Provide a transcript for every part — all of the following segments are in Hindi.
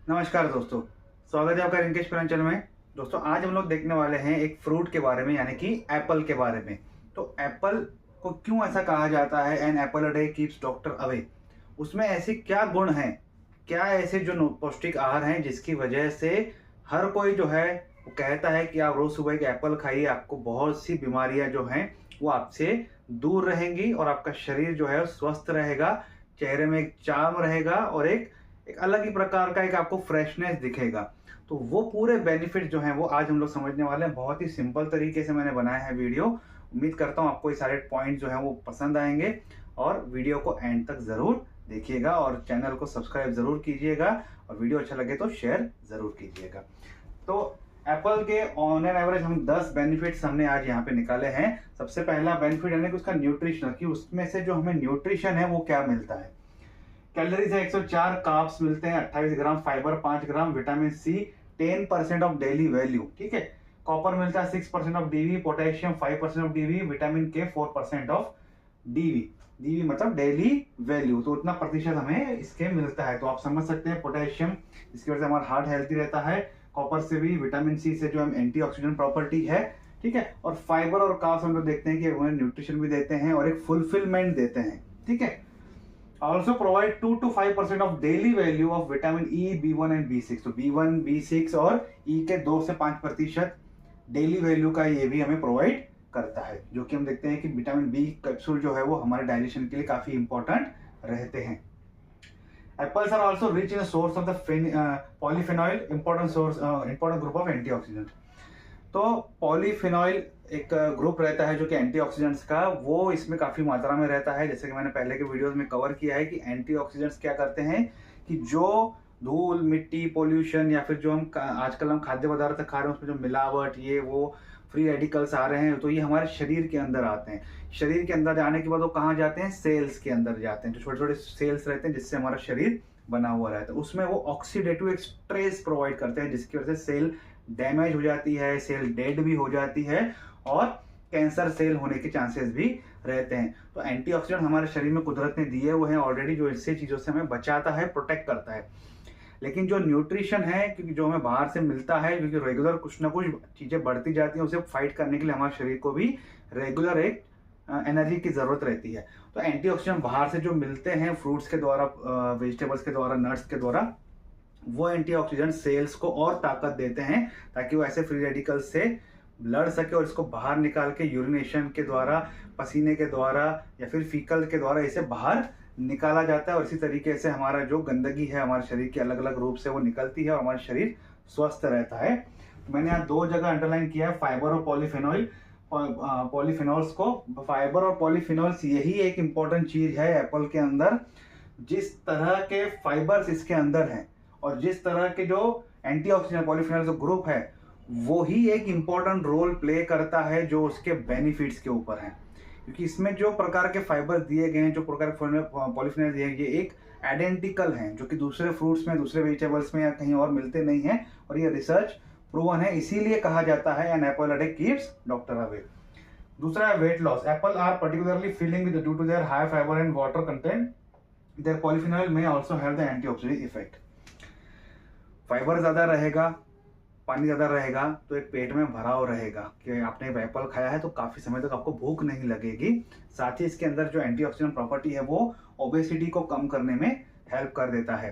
नमस्कार दोस्तों, स्वागत है आपका रिंकेश चैनल में। दोस्तों आज हम लोग देखने वाले हैं एक फ्रूट के बारे में, यानी कि एप्पल के बारे में। तो एप्पल को क्यों ऐसा कहा जाता है, an apple a day keeps doctor away. उसमें ऐसे क्या गुण हैं, क्या ऐसे जो पौष्टिक आहार हैं जिसकी वजह से हर कोई जो है वो कहता है कि आप रोज सुबह एक एप्पल खाइए, आपको बहुत सी बीमारियां जो हैं वो आपसे दूर रहेंगी और आपका शरीर जो है स्वस्थ रहेगा, चेहरे में एक चार्म रहेगा और एक अलग ही प्रकार का एक आपको फ्रेशनेस दिखेगा। तो वो पूरे बेनिफिट जो हैं वो आज हम लोग समझने वाले हैं। बहुत ही सिंपल तरीके से मैंने बनाया है वीडियो। उम्मीद करता हूँ आपको ये सारे पॉइंट जो हैं वो पसंद आएंगे और वीडियो को एंड तक जरूर देखिएगा और चैनल को सब्सक्राइब जरूर कीजिएगा और वीडियो अच्छा लगे तो शेयर जरूर कीजिएगा। तो एप्पल के ऑन एन एवरेज हम 10 बेनिफिट्स हमने आज यहाँ पे निकाले हैं। सबसे पहला बेनिफिट यानी कि उसका न्यूट्रिशन, कि उसमें से जो हमें न्यूट्रिशन है वो क्या मिलता है। कैलोरीज है 104, कार्ब्स मिलते हैं 28 gram, fibre 5 gram, vitamin C 10% of daily value, ठीक है। कॉपर मिलता है 6% of DV, potassium 5% of DV, vitamin K 4% of DV. DV मतलब डेली वैल्यू, तो उतना प्रतिशत हमें इसके मिलता है। तो आप समझ सकते हैं पोटेशियम, इसकी वजह से हमारा हार्ट हेल्थी रहता है। कॉपर से भी, विटामिन सी से जो हम एंटीऑक्सीडेंट प्रॉपर्टी है, ठीक है। और फाइबर और कार्ब्स हम लोग देखते हैं कि उन्हें न्यूट्रिशन भी देते हैं और एक फुलफिलमेंट देते हैं, ठीक है। Also provide 2 to 5% of daily value of vitamin E, B1 and B6। तो B1, B6 और E के 2 से 5% डेली वैल्यू का ये भी हमें प्रोवाइड करता है, जो कि हम देखते हैं कि विटामिन बी कैप्सूल जो है वो हमारे डाइजेशन के लिए काफी इंपॉर्टेंट रहते हैं। Apples are also rich in source of the polyphenol, important group of antioxidant. तो पॉलीफेनॉइल एक ग्रुप रहता है जो कि एंटीऑक्सीडेंट्स का, वो इसमें काफी मात्रा में रहता है। जैसे कि मैंने पहले के वीडियोस में कवर किया है कि एंटीऑक्सीडेंट्स क्या करते हैं कि जो धूल मिट्टी पोल्यूशन या फिर जो हम आजकल हम खाद्य पदार्थ खा रहे हैं उसमें जो मिलावट ये वो फ्री रेडिकल्स आ रहे हैं, तो ये हमारे शरीर के अंदर आते हैं। शरीर के अंदर जाने के बाद वो कहाँ जाते हैं, सेल्स के अंदर जाते हैं। जो छोटे छोटे सेल्स रहते हैं जिससे हमारा शरीर बना हुआ रहता है, उसमें वो ऑक्सीडेटिव एक स्ट्रेस प्रोवाइड करते हैं जिसकी वजह से सेल डैमेज हो जाती है, सेल डेड भी हो जाती है और कैंसर सेल होने के चांसेस भी रहते हैं। तो एंटीऑक्सीडेंट हमारे शरीर में कुदरत ने दिए हुए हैं ऑलरेडी, जो इससे चीजों से हमें बचाता है, प्रोटेक्ट करता है। लेकिन जो न्यूट्रिशन है, क्योंकि जो हमें बाहर से मिलता है, क्योंकि रेगुलर कुछ ना कुछ चीजें बढ़ती जाती हैं, उसे फाइट करने के लिए हमारे शरीर को भी रेगुलर एक एनर्जी की जरूरत रहती है। तो एंटीऑक्सीडेंट बाहर से जो मिलते हैं फ्रूट्स के द्वारा, वेजिटेबल्स के द्वारा, नट्स के द्वारा, वो एंटीऑक्सीडेंट सेल्स को और ताकत देते हैं ताकि वो ऐसे फ्री रेडिकल्स से लड़ सके और इसको बाहर निकाल के यूरिनेशन के द्वारा, पसीने के द्वारा या फिर फीकल के द्वारा इसे बाहर निकाला जाता है। और इसी तरीके से हमारा जो गंदगी है हमारे शरीर के अलग अलग रूप से वो निकलती है और हमारा शरीर स्वस्थ रहता है। तो मैंने यहाँ 2 जगह अंडरलाइन किया है, फाइबर और पॉलीफेनॉल। पॉलीफेनॉल्स को, फाइबर और पॉलीफेनॉल्स यही एक इंपॉर्टेंट चीज है एप्पल के अंदर। जिस तरह के फाइबर्स इसके अंदर हैं और जिस तरह के जो एंटीऑक्सीडेंट पॉलीफेनॉल जो ग्रुप है वो ही एक इंपॉर्टेंट रोल प्ले करता है जो उसके बेनिफिट्स के ऊपर है। क्योंकि इसमें जो प्रकार के फाइबर दिए गए हैं, जो प्रकार के पॉलीफेनॉल दिए गए, ये एक आइडेंटिकल हैं जो कि दूसरे फ्रूट्स में, दूसरे वेजिटेबल्स में या कहीं और मिलते नहीं हैं और ये रिसर्च प्रूवन है। इसीलिए कहा जाता है an apple a day keeps doctor away. दूसरा है weight loss. Apple are particularly feeling with due to their high fibre and water content, their polyphenol may also have the antioxidant effect। Fibre ज्यादा रहेगा, पानी ज्यादा रहेगा तो एक पेट में भराव रहेगा कि आपने एप्पल खाया है तो काफी समय तक आपको भूख नहीं लगेगी। साथ ही इसके अंदर जो एंटीऑक्सीडेंट प्रॉपर्टी है वो ओबेसिटी को कम करने में हेल्प कर देता है।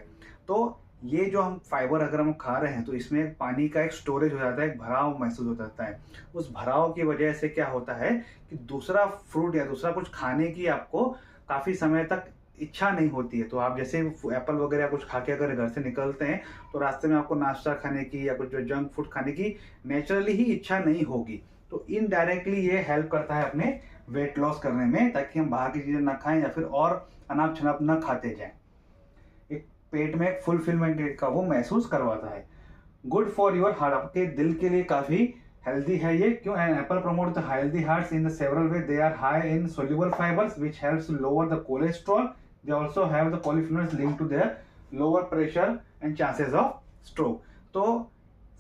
तो ये जो हम फाइबर अगर हम खा रहे हैं तो इसमें पानी का एक स्टोरेज हो जाता है, एक भराव महसूस हो जाता है। उस भराव की वजह से क्या होता है कि दूसरा फ्रूट या दूसरा कुछ खाने की आपको काफी समय तक इच्छा नहीं होती है। तो आप जैसे एप्पल वगैरह कुछ खा के अगर घर से निकलते हैं तो रास्ते में आपको नाश्ता खाने की या कुछ जो जंक फूड खाने की नेचुरली ही इच्छा नहीं होगी। तो इनडायरेक्टली ये हेल्प करता है अपने वेट लॉस करने में, ताकि हम बाहर की चीजें ना खाएं या फिर और अनाप शनाप ना खाते जाएं। एक पेट में एक फुलफिलमेंट का वो महसूस करवाता है। गुड फॉर योर हार्ट, आपके दिल के लिए काफी हेल्दी है ये। क्यों? An apple promote the healthy hearts in the several way. They are high in soluble fibres which helps lower the cholesterol. They also have the polyphenols linked to their lower pressure and chances of stroke। तो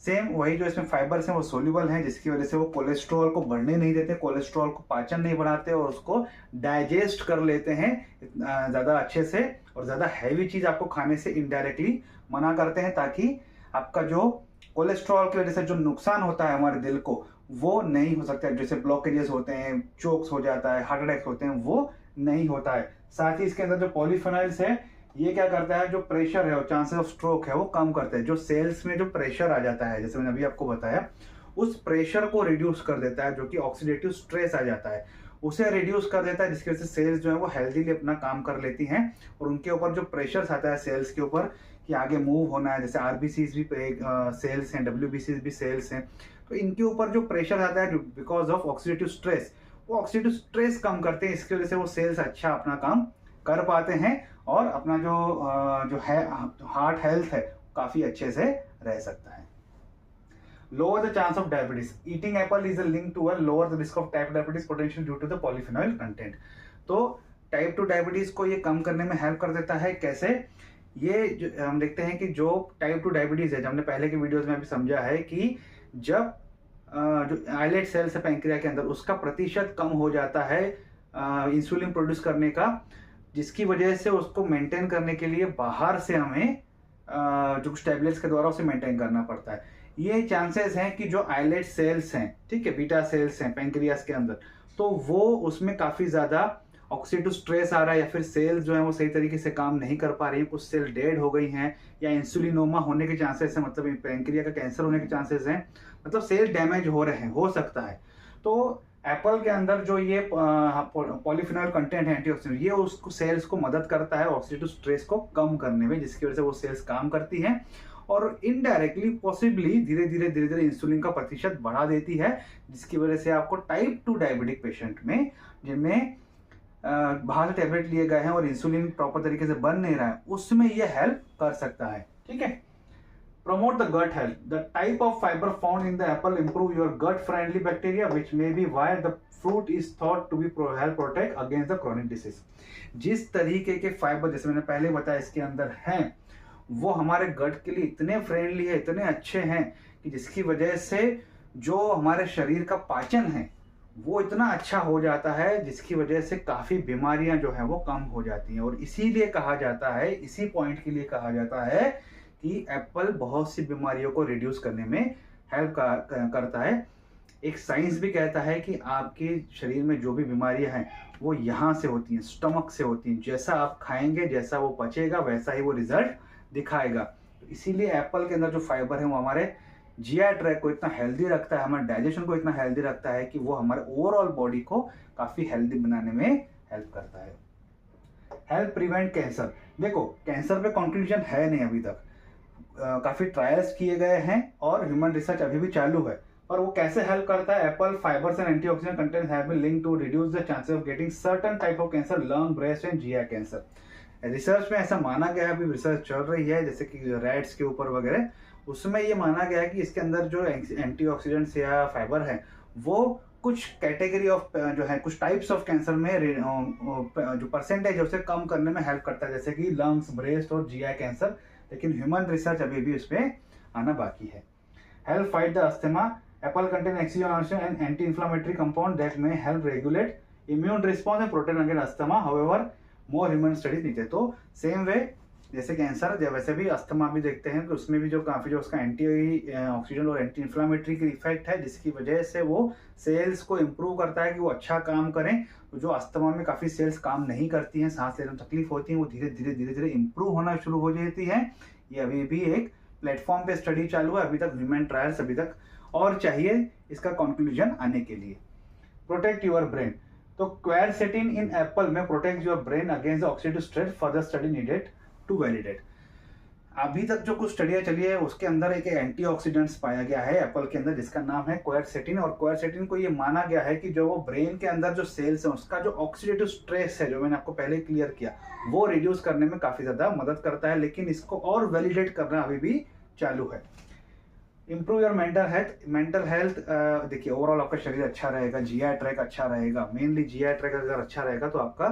सेम वही जो इसमें फाइबर्स हैं वो सोल्यूबल हैं, जिसकी वजह से वो कोलेस्ट्रॉल को बढ़ने नहीं देते, कोलेस्ट्रॉल को पाचन नहीं बढ़ाते और उसको डाइजेस्ट कर लेते हैं ज़्यादा अच्छे से और ज़्यादा हैवी चीज़ आपको खाने से इनडायरेक्टली मना करते हैं, ताकि आपका जो कोलेस्ट्रॉल की वजह से जो नुकसान होता है हमारे दिल को, वो नहीं हो सकता है। जैसे ब्लॉकेजेस होते हैं, चोक्स हो जाता है, हार्ट अटैक्स होते हैं, वो नहीं होता है। साथ ही इसके अंदर जो पॉलीफेनॉल्स है, ये क्या करता है, जो प्रेशर है और चांसेस ऑफ स्ट्रोक है वो कम करते हैं। जो सेल्स में जो प्रेशर आ जाता है, जैसे मैंने अभी आपको बताया, उस प्रेशर को रिड्यूस कर देता है, जो कि ऑक्सीडेटिव स्ट्रेस आ जाता है उसे रिड्यूस कर देता है, जिसकी वजह से सेल्स जो है वो हेल्दीली अपना काम कर लेती हैं। और उनके ऊपर जो प्रेशर आता है सेल्स के ऊपर कि आगे मूव होना है, जैसे आरबीसीज भी सेल्स हैं, डब्ल्यूबीसीज भी सेल्स हैं, तो इनके ऊपर जो प्रेशर आता है बिकॉज ऑफ ऑक्सीडेटिव स्ट्रेस, वो ऑक्सीडेटिव स्ट्रेस कम करते हैं। इसकी वजह से वो सेल्स अच्छा अपना काम कर पाते हैं और अपना जो है हार्ट हेल्थ है काफी अच्छे से रह सकता है। Lower the chance of diabetes. Eating apple is a link to a lower the risk of type 2 diabetes potential due to the polyphenol content. तो टाइप 2 डायबिटीज को ये कम करने में हेल्प कर देता है। कैसे? ये हम देखते हैं कि जो टाइप 2 डायबिटीज है, जो हमने पहले के वीडियोस में भी समझा है कि जब जो आइलेट सेल्स है पैंक्रिया के अंदर, उसका प्रतिशत कम हो जाता है इंसुलिन प्रोड्यूस करने का, जिसकी वजह से उसको मेंटेन करने के लिए बाहर से हमें जो कुछ टैबलेट्स के द्वारा उसे मेंटेन करना पड़ता है। ये चांसेस हैं कि जो आइलेट सेल्स हैं, ठीक है, बीटा सेल्स हैं पैंक्रियास के अंदर, तो वो उसमें काफी ज्यादा ऑक्सीडेटिव स्ट्रेस आ रहा है, या फिर सेल्स जो है वो सही तरीके से काम नहीं कर पा रही है, कुछ सेल डेड हो गई हैं, या इंसुलिनोमा होने के चांसेस हैं, मतलब पैंक्रिया का कैंसर होने के चांसेस हैं, मतलब सेल डैमेज हो रहे हैं, हो सकता है। तो एप्पल के अंदर जो ये पॉलीफिनॉल कंटेंट है एंटीऑक्सीडेंट, ये उसको सेल्स को मदद करता है ऑक्सीडेटिव स्ट्रेस को कम करने में, जिसकी वजह से वो सेल्स काम करती हैं और इनडायरेक्टली पॉसिबली धीरे धीरे इंसुलिन का प्रतिशत बढ़ा देती है, जिसकी वजह से आपको टाइप 2 डायबिटिक पेशेंट में, जिनमें बाहर से टैबलेट लिए गए हैं और इंसुलिन प्रॉपर तरीके से बन नहीं रहा है, उसमें ये हेल्प कर सकता है। ठीक है। Promote the gut health. The type of fiber found in the apple improve your gut-friendly bacteria, which may be why the fruit is thought to be help protect against the chronic disease. जिस तरीके के फाइबर, जैसे मैंने पहले बताया, इसके अंदर हैं, वो हमारे गट के लिए इतने फ्रेंडली है, इतने अच्छे हैं कि जिसकी वजह से जो हमारे शरीर का पाचन है वो इतना अच्छा हो जाता है, जिसकी वजह से काफी बीमारियां जो है वो कम हो जाती हैं। और इसीलिए कहा जाता है, इसी पॉइंट के लिए कहा जाता है कि एप्पल बहुत सी बीमारियों को रिड्यूस करने में हेल्प करता है। एक साइंस भी कहता है कि आपके शरीर में जो भी बीमारियां हैं वो यहाँ से होती हैं, स्टमक से होती हैं। जैसा आप खाएंगे, जैसा वो पचेगा, वैसा ही वो रिजल्ट दिखाएगा। तो इसीलिए एप्पल के अंदर जो फाइबर है वो हमारे जीआई ट्रैक को इतना हेल्दी रखता है, हमारे डाइजेशन को इतना हेल्दी रखता है कि वो हमारे ओवरऑल बॉडी को काफी हेल्दी बनाने में हेल्प करता है। Help prevent cancer. देखो, कैंसर पे कंक्लूजन है नहीं अभी तक, काफी ट्रायल्स किए गए हैं और ह्यूमन रिसर्च अभी भी चालू है। और वो कैसे हेल्प करता है? Apple fibres and antioxidant content have been linked to reduce the chances of getting certain type of cancer, lung, breast and GI cancer. Research में ऐसा माना गया है, अभी रिसर्च चल रही है, जैसे कि रैट्स के ऊपर वगैरह, उसमें ये माना गया है कि इसके अंदर जो एंटीऑक्सीडेंट्स या फाइबर है वो कुछ कैटेगरी ऑफ जो है, कुछ टाइप्स ऑफ कैंसर में जो परसेंटेज है उसे कम करने में हेल्प करता है, जैसे कि लंग्स, ब्रेस्ट और जीआई कैंसर। लेकिन ह्यूमन रिसर्च अभी भी उसमें आना बाकी है। Help fight the asthma. Apple contain एक्सियोनाशन and anti inflammatory compound that may help regulate immune response and protect against asthma, however more human studies नीचे। तो सेम वे जैसे कैंसर, वैसे भी अस्थमा भी देखते हैं, तो उसमें भी जो काफी जो उसका एंटी ऑक्सीडेंट और एंटी इंफ्लेमेटरी की इफेक्ट है, जिसकी वजह से वो सेल्स को इम्प्रूव करता है कि वो अच्छा काम करें। तो जो अस्थमा में काफी सेल्स काम नहीं करती हैं, सांस लेने में तकलीफ होती है, वो धीरे धीरे इम्प्रूव होना शुरू हो जाती है। ये अभी भी एक प्लेटफॉर्म पे स्टडी चालू है, अभी तक ह्यूमन ट्रायल्स अभी तक और चाहिए इसका कंक्लूजन आने के लिए। Protect your brain. तो क्वेरसेटिन इन एप्पल में protect your brain against oxidative stress, further study needed to validate. अभी तक जो कुछ स्टडियां चली है उसके अंदर एक एंटीऑक्सीडेंट्स पाया गया है एप्पल के अंदर, जिसका नाम है क्वेरसेटिन। और क्वेरसेटिन को ये माना गया है कि जो वो ब्रेन के अंदर जो सेल्स है उसका जो ऑक्सीडेटिव स्ट्रेस है, जो मैंने आपको पहले क्लियर किया, वो रिड्यूस करने में काफी ज्यादा मदद करता है। लेकिन इसको और वैलिडेट करना अभी भी चालू है। Improve your mental health. Mental health देखिए, ओवरऑल आपका शरीर अच्छा रहेगा, जीआई ट्रैक अच्छा रहेगा। मेनली जीआई ट्रैक अगर अच्छा रहेगा तो आपका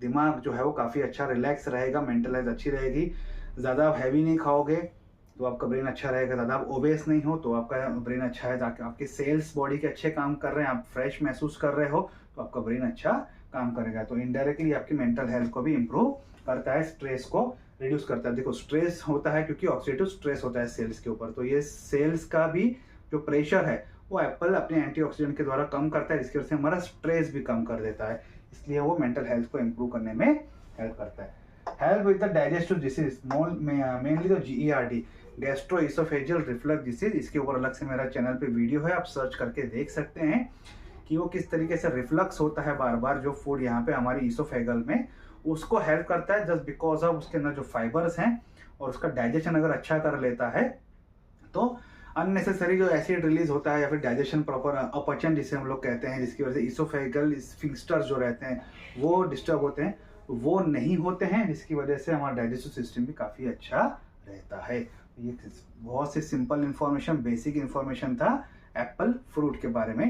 दिमाग जो है वो काफी अच्छा रिलैक्स रहेगा, मेंटल हेल्थ अच्छी रहेगी। ज्यादा आप हैवी नहीं खाओगे तो आपका ब्रेन अच्छा रहेगा, ज्यादा आप ओबेस नहीं हो तो आपका ब्रेन अच्छा है, ताकि आपके सेल्स बॉडी के अच्छे काम कर रहे हैं, आप फ्रेश महसूस कर रहे हो तो आपका ब्रेन अच्छा काम करेगा। तो इनडायरेक्टली आपकी मेंटल हेल्थ को भी इंप्रूव करता है, स्ट्रेस को रिड्यूस करता है। देखो स्ट्रेस होता है क्योंकि ऑक्सीडेटिव स्ट्रेस होता है सेल्स के ऊपर, तो ये सेल्स का भी जो प्रेशर है वो एप्पल अपने एंटीऑक्सीडेंट के द्वारा कम करता है, जिसकी वजह से हमारा स्ट्रेस भी कम कर देता है, इसलिए वो मेंटल हेल्थ को इम्प्रूव करने में हेल्प करता है। Help with the digestive disease, mainly तो GERD, गैस्ट्रोइसोफेजियल रिफ्लक्स डिसीज, इसके ऊपर अलग से मेरा चैनल पे वीडियो है, आप सर्च करके देख सकते हैं कि वो किस तरीके से रिफ्लक्स होता है बार बार जो फूड यहाँ पे हमारी ईसोफेगल में, उसको हेल्प करता है जस्ट बिकॉज ऑफ उसके अंदर जो फाइबर्स हैं, और उसका डाइजेशन अगर अच्छा कर लेता है तो अननेसेसरी जो एसिड रिलीज होता है या फिर डाइजेशन प्रॉपर अपचन जिसे हम लोग कहते हैं, जिसकी वजह से ईसोफेगल स्फिंक्टर्स जो रहते हैं वो डिस्टर्ब होते हैं, वो नहीं होते हैं, जिसकी वजह से हमारा डाइजेस्टिव सिस्टम भी काफ़ी अच्छा रहता है। ये बहुत सी सिंपल इन्फॉर्मेशन, बेसिक इन्फॉर्मेशन था एप्पल फ्रूट के बारे में।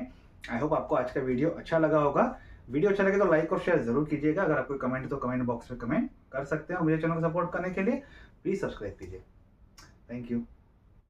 आई होप आपको आज का वीडियो अच्छा लगा होगा। वीडियो अच्छा लगे तो लाइक और शेयर जरूर कीजिएगा। अगर आपको कमेंट तो कमेंट बॉक्स में कमेंट कर सकते हैं। मुझे चैनल को सपोर्ट करने के लिए प्लीज़ सब्सक्राइब कीजिए। Thank you.